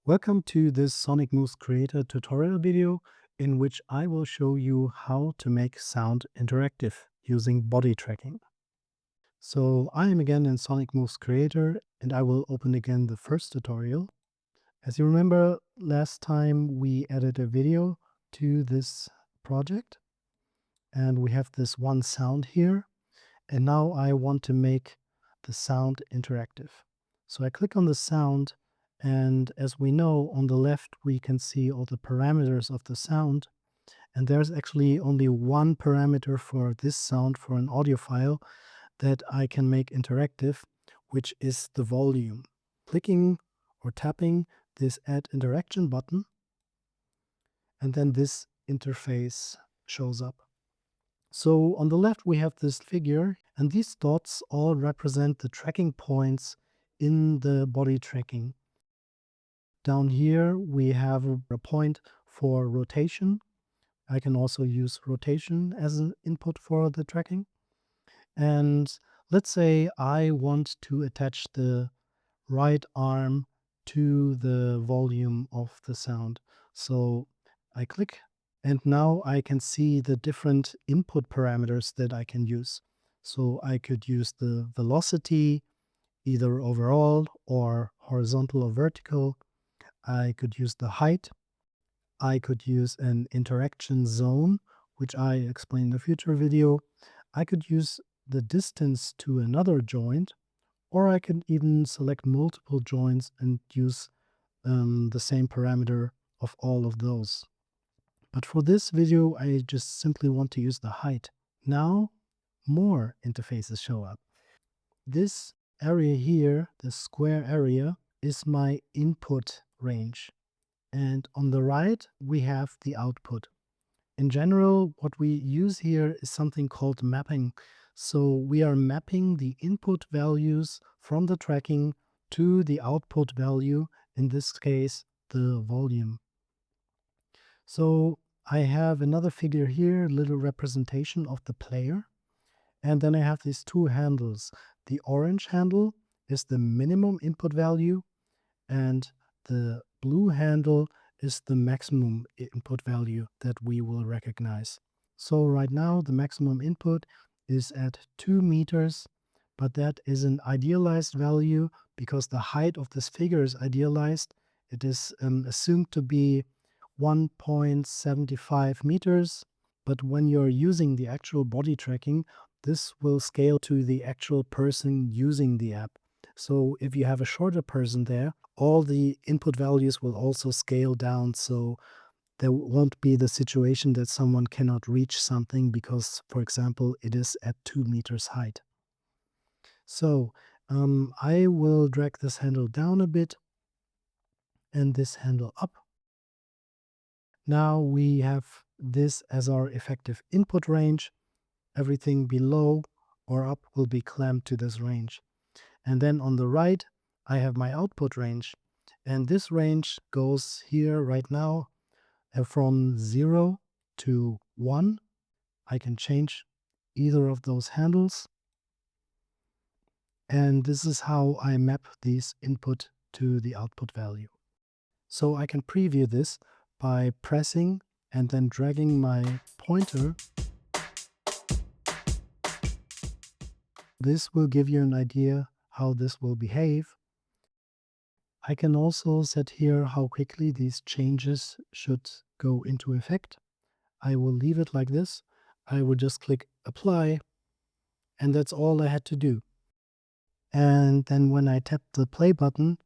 Welcome to this Sonic Moves Creator tutorial video in which I will show you how to make sound interactive using body tracking. So I am again in Sonic Moves Creator and I will open again the first tutorial. As you remember, last time we added a video to this project and we have this one sound here, and now I want to make the sound interactive. So I click on the sound, and as we know, on the left we can see all the parameters of the sound, and there's actually only one parameter for this sound for an audio file that I can make interactive, which is the volume. Clicking or tapping this Add Interaction button, and then this interface shows up. So on the left we have this figure, and these dots all represent the tracking points in the body tracking. Down here we have a point for rotation. I can also use rotation as an input for the tracking. And let's say I want to attach the right arm to the volume of the sound. So I click, and now I can see the different input parameters that I can use. So I could use the velocity, either overall or horizontal or vertical. I could use the height. I could use an interaction zone, which I explain in a future video. I could use the distance to another joint, or I can even select multiple joints and use the same parameter of all of those. But for this video, I just simply want to use the height. Now, more interfaces show up. This area here, the square area, is my input range. And on the right, we have the output. In general, what we use here is something called mapping. So we are mapping the input values from the tracking to the output value, in this case, the volume. So I have another figure here, little representation of the player. And then I have these two handles. The orange handle is the minimum input value, and the blue handle is the maximum input value that we will recognize. So right now the maximum input is at 2 meters, but that is an idealized value because the height of this figure is idealized. It is assumed to be 1.75 meters, but when you're using the actual body tracking, this will scale to the actual person using the app. So if you have a shorter person there, all the input values will also scale down, so there won't be the situation that someone cannot reach something because, for example, it is at 2 meters height. So I will drag this handle down a bit and this handle up. Now we have this as our effective input range. Everything below or up will be clamped to this range. And then on the right, I have my output range. And this range goes here right now from 0 to 1. I can change either of those handles. And this is how I map these input to the output value. So I can preview this by pressing and then dragging my pointer. This will give you an idea how this will behave. I can also set here how quickly these changes should go into effect. I will leave it like this. I will just click apply, and that's all I had to do. And then when I tap the play button,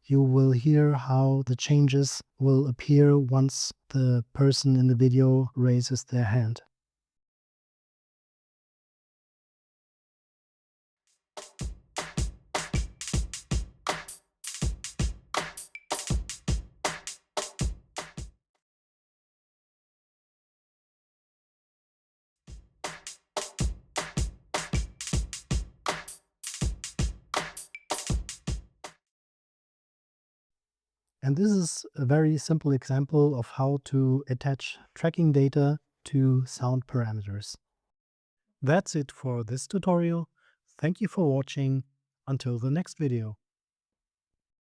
you will hear how the changes will appear once the person in the video raises their hand. And this is a very simple example of how to attach tracking data to sound parameters. That's it for this tutorial. Thank you for watching. Until the next video.